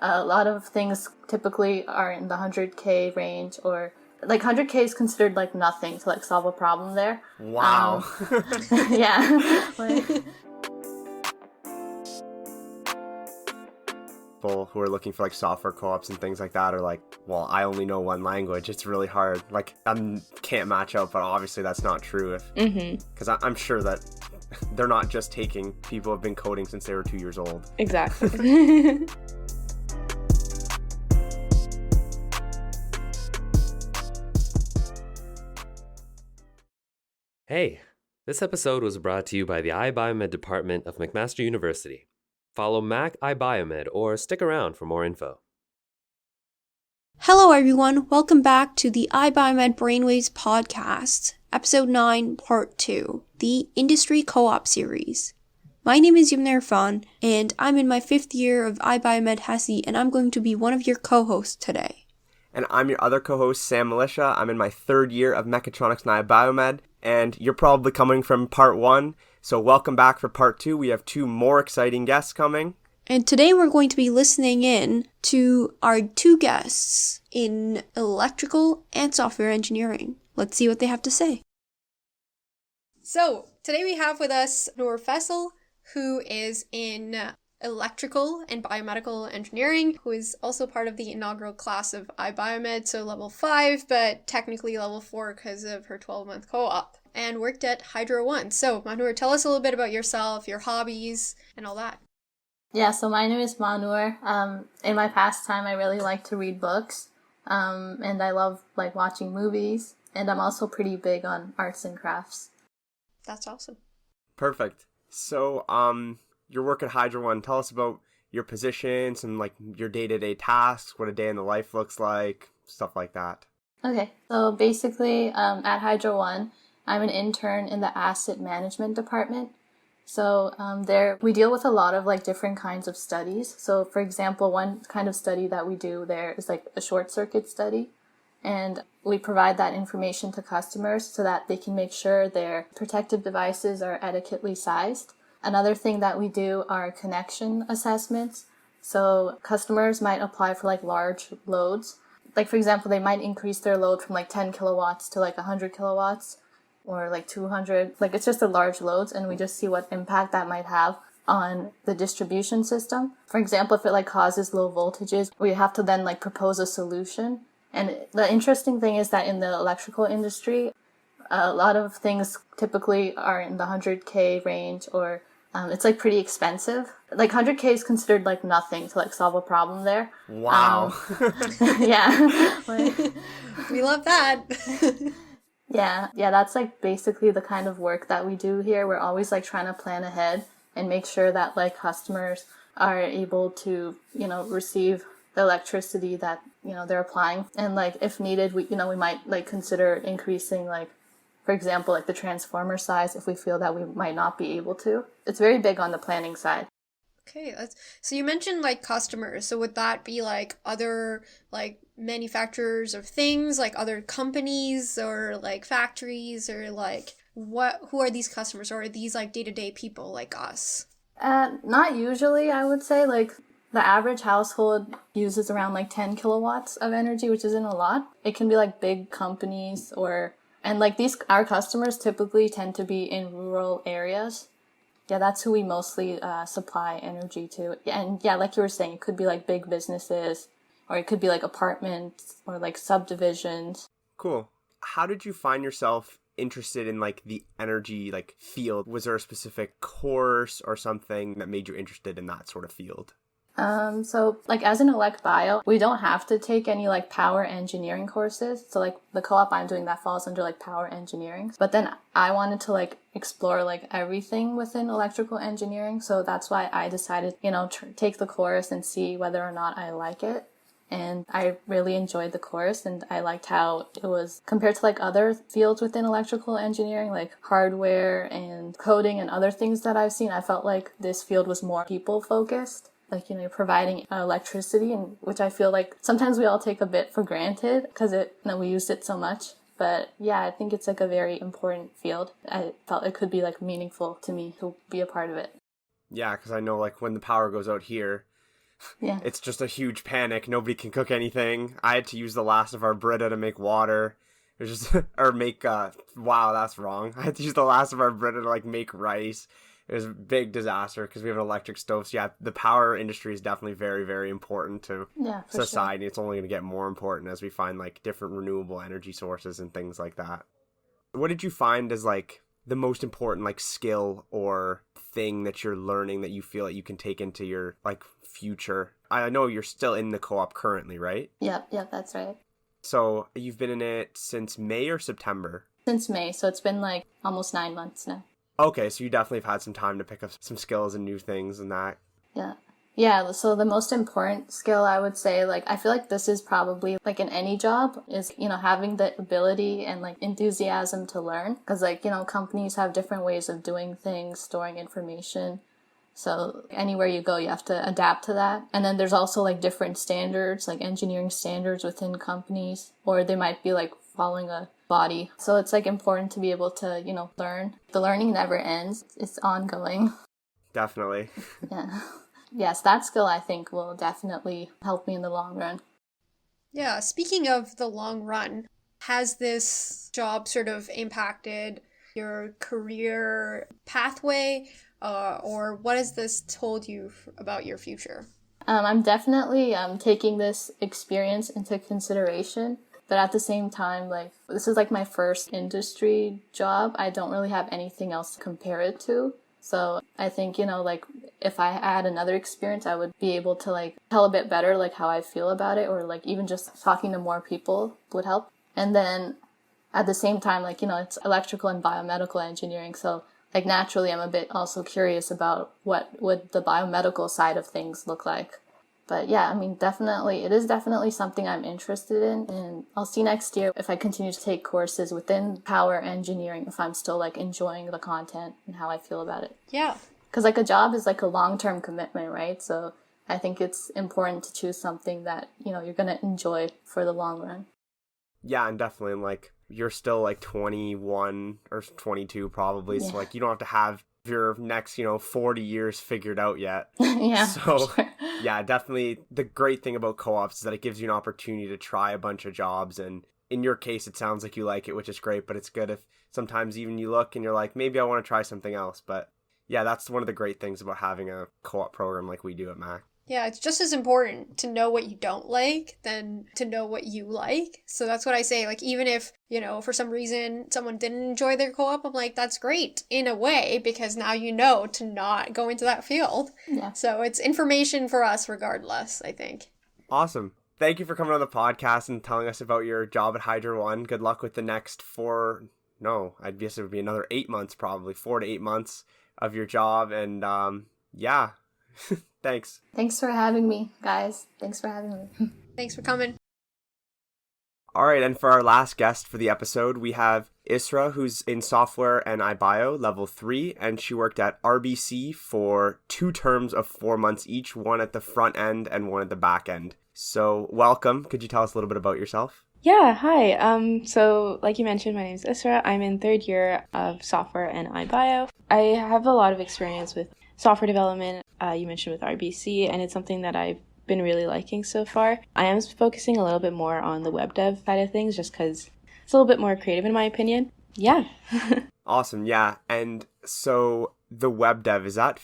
A lot of things typically are in the 100K range, or like 100K is considered like nothing to like solve a problem there. Wow. Yeah. Like, People who are looking for like software co-ops and things like that are like, well, I only know one language. It's really hard. Like, I can't match up, but obviously that's not true. Because I'm sure that they're not just taking people who have been coding since they were 2 years old. Exactly. Hey, this episode was brought to you by the iBioMed department of McMaster University. Follow Mac iBioMed or stick around for more info. Hello everyone, welcome back to the iBioMed Brainwaves podcast, episode 9, part 2, the Industry Co-op series. My name is Yumna Irfan, and I'm in my 5th year of iBioMed Hesse, and I'm going to be one of your co-hosts today. And I'm your other co-host, Sam Militia. I'm in my 3rd year of Mechatronics and iBiomed, and you're probably coming from part 1, so welcome back for part 2. We have 2 more exciting guests coming. And today we're going to be listening in to our 2 guests in electrical and software engineering. Let's see what they have to say. So, today we have with us Noor, who is in electrical and biomedical engineering, who is also part of the inaugural class of iBiomed, so level 5, but technically level 4 because of her 12-month co-op, and worked at Hydro One. So, Noor, tell us a little bit about yourself, your hobbies, and all that. yeah, so my name is Noor. In my pastime, I really like to read books, and I love like watching movies, and I'm also pretty big on arts and crafts. That's awesome. Perfect. So, your work at Hydro One, tell us about your positions and like your day-to-day tasks, what a day in the life looks like, stuff like that. Okay, so basically at Hydro One, I'm an intern in the asset management department. So there we deal with a lot of like different kinds of studies. So for example, one kind of study that we do there is like a short circuit study. And we provide that information to customers so that they can make sure their protective devices are adequately sized. Another thing that we do are connection assessments. So customers might apply for like large loads. Like for example, they might increase their load from like 10 kilowatts to like 100 kilowatts or like 200. Like it's just a large loads, and we just see what impact that might have on the distribution system. For example, if it like causes low voltages, we have to then like propose a solution. And the interesting thing is that in the electrical industry, a lot of things typically are in the 100K range, or it's like pretty expensive. Like 100K is considered like nothing to like solve a problem there. Wow. Yeah. Like, We love that. yeah, that's like basically the kind of work that we do here. We're always like trying to plan ahead and make sure that like customers are able to, receive the electricity that, they're applying. And like if needed, we might like consider increasing like, for example, like the transformer size if we feel that we might not be able to. It's very big on the planning side. Okay, so you mentioned like customers. So would that be like other like manufacturers of things, like other companies or like factories, or like who are these customers, or are these like day-to-day people like us? Not usually, I would say. Like the average household uses around like 10 kilowatts of energy, which isn't a lot. It can be like big companies and like our customers typically tend to be in rural areas. Yeah, that's who we mostly supply energy to. And yeah, like you were saying, it could be like big businesses, or it could be like apartments or like subdivisions. Cool. How did you find yourself interested in like the energy like field? Was there a specific course or something that made you interested in that sort of field? So like as an elect bio, we don't have to take any like power engineering courses. So like the co-op I'm doing that falls under like power engineering. But then I wanted to like explore like everything within electrical engineering. So that's why I decided, take the course and see whether or not I like it. And I really enjoyed the course, and I liked how it was compared to like other fields within electrical engineering, like hardware and coding and other things that I've seen. I felt like this field was more people focused. Like, providing electricity, and which I feel like sometimes we all take a bit for granted because we used it so much. But yeah, I think it's like a very important field. I felt it could be like meaningful to me to be a part of it. Yeah, because I know like when the power goes out here, Yeah. It's just a huge panic. Nobody can cook anything. I had to use the last of our Brita to make water. It was just, or make, wow, that's wrong. I had to use the last of our Brita to like make rice. It was a big disaster because we have an electric stove. So yeah, the power industry is definitely very, very important to society. Sure. It's only going to get more important as we find like different renewable energy sources and things like that. What did you find as like the most important like skill or thing that you're learning that you feel like you can take into your like future? I know you're still in the co-op currently, right? Yep, that's right. So you've been in it since May or September? Since May, so it's been like almost 9 months now. Okay, so you definitely have had some time to pick up some skills and new things and that. Yeah, so the most important skill I would say, like, I feel like this is probably, like, in any job, is, you know, having the ability and, like, enthusiasm to learn. Because, like, you know, companies have different ways of doing things, storing information. So anywhere you go, you have to adapt to that. And then there's also, like, different standards, like engineering standards within companies. Or they might be, like, following a body. So it's, like, important to be able to, you know, learn. The learning never ends. It's ongoing. Definitely. Yeah. Yes, that skill I think will definitely help me in the long run. Yeah, speaking of the long run, has this job sort of impacted your career pathway, or what has this told you about your future? I'm definitely taking this experience into consideration, but at the same time, like, this is like my first industry job. I don't really have anything else to compare it to. So I think, you know, like, if I had another experience, I would be able to, like, tell a bit better, like, how I feel about it, or, like, even just talking to more people would help. And then at the same time, like, you know, it's electrical and biomedical engineering. So, like, naturally, I'm a bit also curious about what would the biomedical side of things look like. But yeah, I mean, definitely, it is definitely something I'm interested in. And I'll see next year if I continue to take courses within power engineering, if I'm still, like, enjoying the content and how I feel about it. Yeah. Because, like, a job is, like, a long-term commitment, right? So I think it's important to choose something that, you know, you're going to enjoy for the long run. Yeah, and definitely, like, you're still, like, 21 or 22 probably. Yeah. So, like, you don't have to have your next, you know, 40 years figured out yet. Yeah. So, sure. Yeah, definitely the great thing about co-ops is that it gives you an opportunity to try a bunch of jobs. And in your case, it sounds like you like it, which is great. But it's good if sometimes even you look and you're like, maybe I want to try something else. But yeah, that's one of the great things about having a co-op program like we do at Mac. Yeah, it's just as important to know what you don't like than to know what you like. So that's what I say. Like, even if, you know, for some reason someone didn't enjoy their co-op, I'm like, that's great in a way, because now you know to not go into that field. Yeah. So it's information for us regardless, I think. Awesome. Thank you for coming on the podcast and telling us about your job at Hydra One. Good luck with the next I guess it would be another 8 months, probably 4 to 8 months of your job. And yeah. Thanks. Thanks for having me, guys. Thanks for having me. Thanks for coming. All right, and for our last guest for the episode, we have Isra, who's in software and iBio level 3, and she worked at RBC for 2 terms of 4 months each, one at the front end and one at the back end. So welcome. Could you tell us a little bit about yourself? Yeah, hi. So like you mentioned, my name is Isra. I'm in 3rd year of software and iBio. I have a lot of experience with software development, you mentioned with RBC, and it's something that I've been really liking so far. I am focusing a little bit more on the web dev side of things just because it's a little bit more creative in my opinion. Yeah. Awesome, yeah. And so the web dev, is that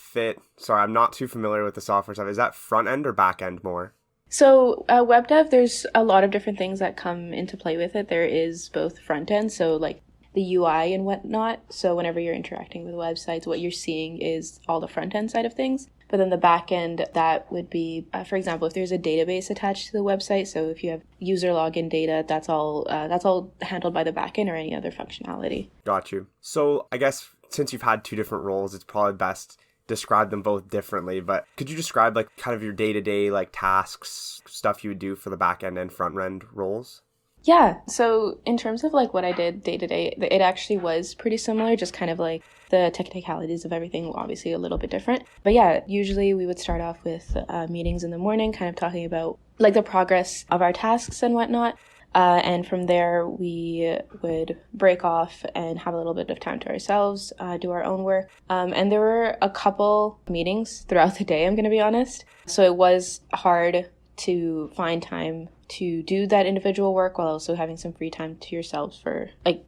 sorry, I'm not too familiar with the software stuff. Is that front end or back end more? So web dev, there's a lot of different things that come into play with it. There is both front end, so like the UI and whatnot. So whenever you're interacting with websites, what you're seeing is all the front end side of things. But then the back end, that would be, for example, if there's a database attached to the website. So if you have user login data, that's all handled by the back end or any other functionality. Got you. So I guess since you've had 2 different roles, it's probably best describe them both differently. But could you describe like kind of your day-to-day like tasks, stuff you would do for the back end and front end roles? Yeah, so in terms of like what I did day to day, it actually was pretty similar, just kind of like the technicalities of everything were obviously a little bit different. But yeah, usually we would start off with meetings in the morning, kind of talking about like the progress of our tasks and whatnot. And from there, we would break off and have a little bit of time to ourselves, do our own work. And there were a couple meetings throughout the day, I'm going to be honest. So it was hard to find time to do that individual work while also having some free time to yourselves for, like,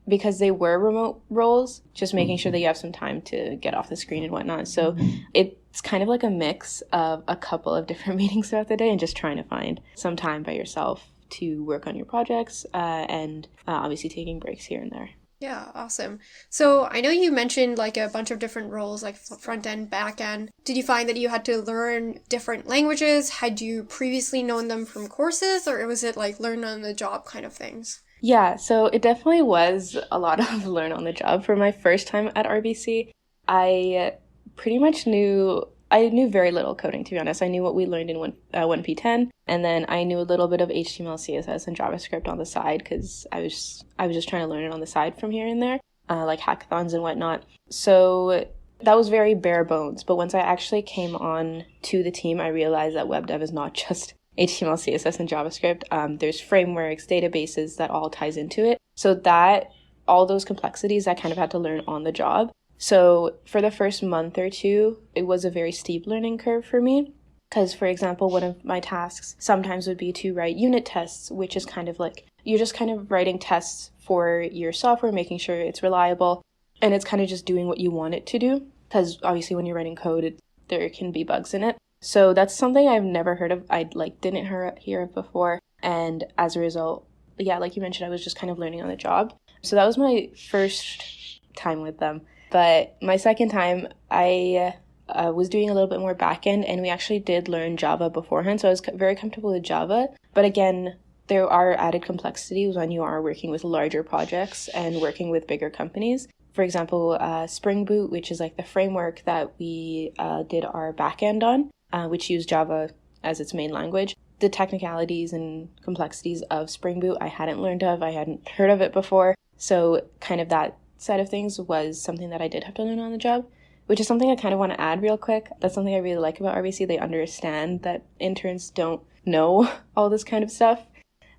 because they were remote roles, just making sure that you have some time to get off the screen and whatnot. So it's kind of like a mix of a couple of different meetings throughout the day and just trying to find some time by yourself to work on your projects and obviously taking breaks here and there. Yeah, awesome. So I know you mentioned like a bunch of different roles, like front end, back end. Did you find that you had to learn different languages? Had you previously known them from courses, or was it like learn on the job kind of things? Yeah, so it definitely was a lot of learn on the job. For my first time at RBC, I pretty much knew very little coding, to be honest. I knew what we learned in 1P10, and then I knew a little bit of HTML, CSS, and JavaScript on the side because I was just trying to learn it on the side from here and there, like hackathons and whatnot. So that was very bare bones. But once I actually came on to the team, I realized that web dev is not just HTML, CSS, and JavaScript. There's frameworks, databases that all ties into it. So that all those complexities I kind of had to learn on the job. So for the first month or two, it was a very steep learning curve for me. Because, for example, one of my tasks sometimes would be to write unit tests, which is kind of like, you're just kind of writing tests for your software, making sure it's reliable. And it's kind of just doing what you want it to do. Because obviously when you're writing code, there can be bugs in it. So that's something I've never heard of. I didn't hear of before. And as a result, yeah, like you mentioned, I was just kind of learning on the job. So that was my first time with them. But my second time, I was doing a little bit more back-end, and we actually did learn Java beforehand, so I was very comfortable with Java. But again, there are added complexities when you are working with larger projects and working with bigger companies. For example, Spring Boot, which is like the framework that we did our back-end on, which used Java as its main language. The technicalities and complexities of Spring Boot I hadn't learned of, I hadn't heard of it before. So kind of that side of things was something that I did have to learn on the job, which is something I kind of want to add real quick. That's something I really like about RBC. They understand that interns don't know all this kind of stuff,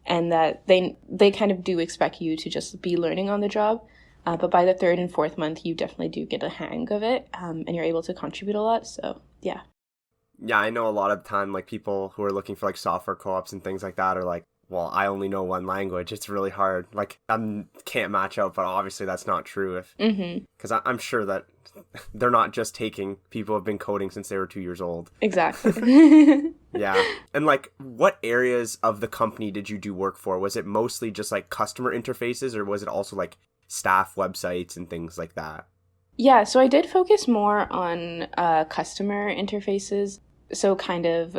and that they kind of do expect you to just be learning on the job. But by the third and fourth month, you definitely do get a hang of it, and you're able to contribute a lot. So yeah. Yeah, I know a lot of the time, like, people who are looking for like software co-ops and things like that are like, well, I only know one language. It's really hard. Like, I can't match up, but obviously that's not true. Because I'm sure that they're not just taking people who have been coding since they were 2 years old. Exactly. Yeah. And like, what areas of the company did you do work for? Was it mostly just like customer interfaces, or was it also like staff websites and things like that? Yeah, so I did focus more on customer interfaces. So kind of,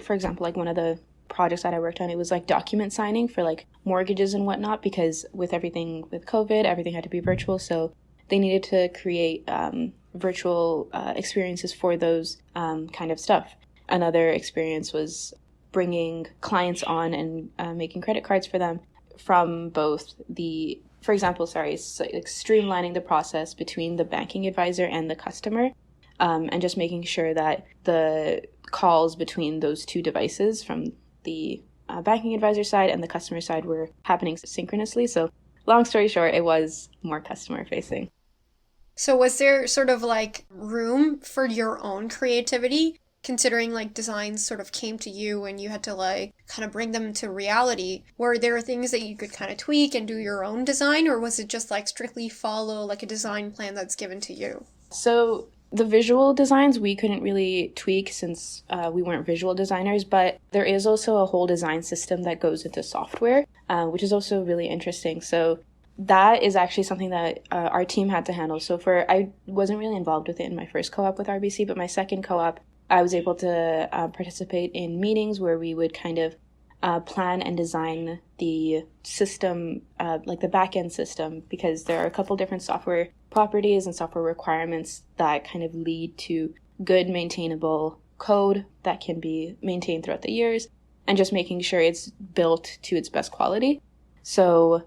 for example, like one of the projects that I worked on, it was like document signing for like mortgages and whatnot, because with everything with COVID, everything had to be virtual. So they needed to create virtual experiences for those kind of stuff. Another experience was bringing clients on and making credit cards for them from both the, for example, so like streamlining the process between the banking advisor and the customer, and just making sure that the calls between those two devices from the banking advisor side and the customer side were happening synchronously. So long story short, it was more customer facing. So was there sort of like room for your own creativity, considering like designs sort of came to you and you had to like kind of bring them to reality? Were there things that you could kind of tweak and do your own design, or was it just like strictly follow like a design plan that's given to you? So the visual designs we couldn't really tweak since we weren't visual designers, but there is also a whole design system that goes into software, which is also really interesting. So that is actually something that our team had to handle. So I wasn't really involved with it in my first co-op with RBC, but my second co-op, I was able to participate in meetings where we would kind of plan and design the system, like the back-end system, because there are a couple different software properties and software requirements that kind of lead to good maintainable code that can be maintained throughout the years, and just making sure it's built to its best quality. So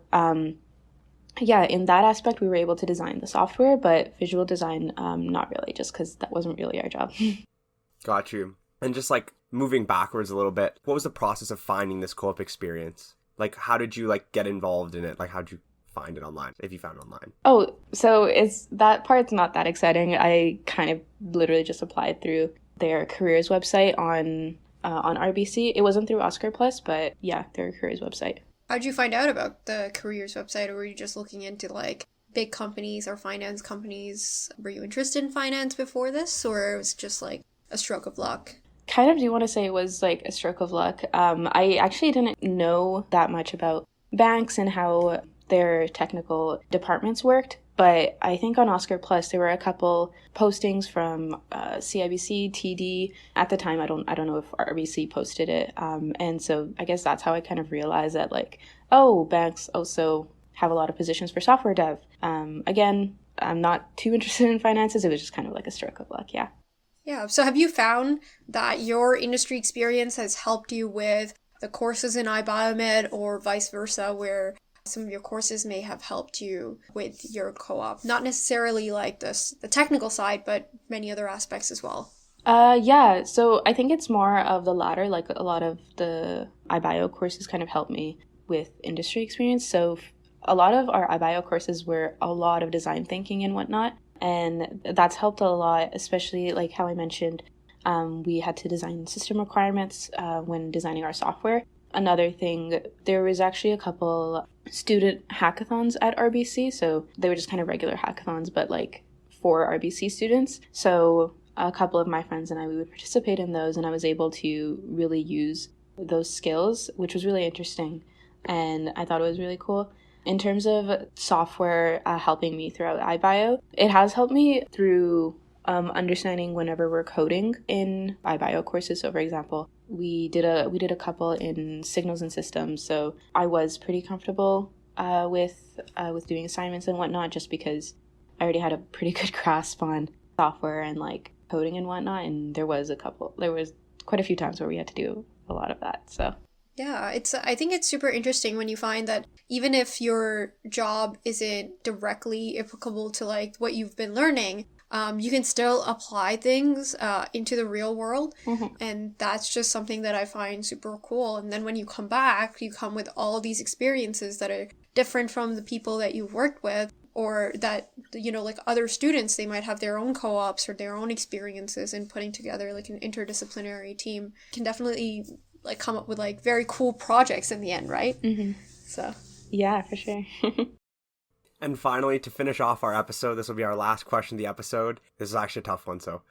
yeah, in that aspect, we were able to design the software, but visual design, not really, just because that wasn't really our job. Got you. And just like moving backwards a little bit, what was the process of finding this co-op experience? Like, how did you like get involved in it? Like, how did you find it online, if you found it online? Oh, so it's that part's not that exciting. I kind of literally just applied through their careers website on RBC. It wasn't through Oscar Plus, but yeah, their careers website. How'd you find out about the careers website, or were you just looking into like big companies or finance companies? Were you interested in finance before this, or it was just like a stroke of luck? Kind of do want to say it was like a stroke of luck. I actually didn't know that much about banks and how their technical departments worked, but I think on Oscar Plus there were a couple postings from CIBC, TD. At the time, I don't know if RBC posted it, and so I guess that's how I kind of realized that like, oh, banks also have a lot of positions for software dev. Again, I'm not too interested in finances. It was just kind of like a stroke of luck, yeah. Yeah, so have you found that your industry experience has helped you with the courses in iBiomed, or vice versa, where some of your courses may have helped you with your co-op? Not necessarily like the technical side, but many other aspects as well. Yeah, so I think it's more of the latter. Like a lot of the iBio courses kind of helped me with industry experience. So a lot of our iBio courses were a lot of design thinking and whatnot. And that's helped a lot, especially like how I mentioned, we had to design system requirements when designing our software. Another thing, there was actually a couple student hackathons at RBC. So they were just kind of regular hackathons, but like for RBC students. So a couple of my friends and I, we would participate in those, and I was able to really use those skills, which was really interesting. And I thought it was really cool. In terms of software helping me throughout iBio, it has helped me through understanding whenever we're coding in iBio courses. So for example, we did a couple in signals and systems. So I was pretty comfortable with doing assignments and whatnot, just because I already had a pretty good grasp on software and like coding and whatnot. And there was quite a few times where we had to do a lot of that. So yeah, I think it's super interesting when you find that even if your job isn't directly applicable to like what you've been learning, you can still apply things into the real world. Mm-hmm. And that's just something that I find super cool. And then when you come back, you come with all these experiences that are different from the people that you've worked with, or that, you know, like other students, they might have their own co-ops or their own experiences, and putting together like an interdisciplinary team can definitely like come up with like very cool projects in the end, right? Mm-hmm. So yeah, for sure. And finally, to finish off our episode, this will be our last question of the episode. This is actually a tough one, so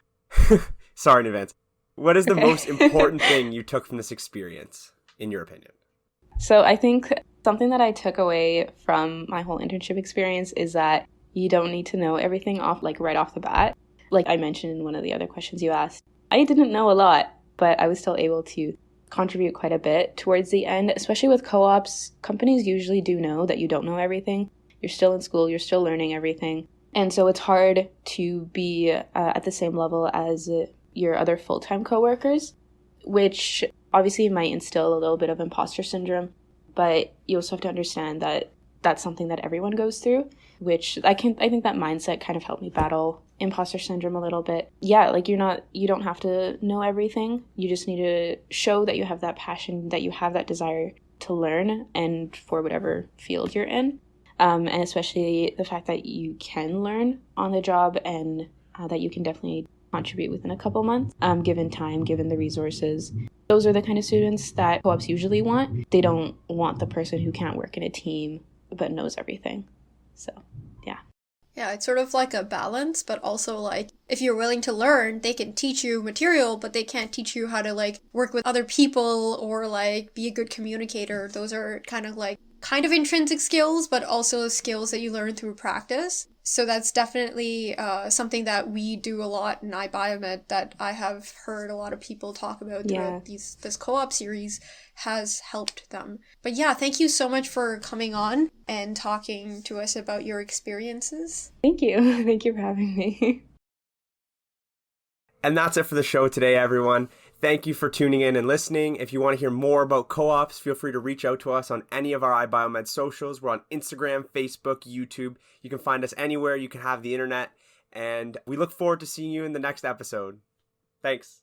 sorry in advance. What is the most important thing you took from this experience, in your opinion? So I think something that I took away from my whole internship experience is that you don't need to know everything right off the bat. Like I mentioned in one of the other questions you asked, I didn't know a lot, but I was still able to contribute quite a bit towards the end, especially with co-ops. Companies usually do know that you don't know everything. You're still in school, you're still learning everything. And so it's hard to be at the same level as your other full-time coworkers, which obviously might instill a little bit of imposter syndrome, but you also have to understand that that's something that everyone goes through, which I think that mindset kind of helped me battle imposter syndrome a little bit. Yeah, like you don't have to know everything. You just need to show that you have that passion, that you have that desire to learn, and for whatever field you're in. And especially the fact that you can learn on the job, and that you can definitely contribute within a couple months, given time, given the resources. Those are the kind of students that co-ops usually want. They don't want the person who can't work in a team but knows everything. So, yeah. Yeah, it's sort of like a balance, but also like if you're willing to learn, they can teach you material, but they can't teach you how to like work with other people or like be a good communicator. Those are kind of intrinsic skills, but also skills that you learn through practice. So that's definitely something that we do a lot in iBioMed, that I have heard a lot of people talk about throughout this co-op series has helped them. But yeah, thank you so much for coming on and talking to us about your experiences. Thank you. Thank you for having me. And that's it for the show today, everyone. Thank you for tuning in and listening. If you want to hear more about co-ops, feel free to reach out to us on any of our iBioMed socials. We're on Instagram, Facebook, YouTube. You can find us anywhere you can have the internet. And we look forward to seeing you in the next episode. Thanks.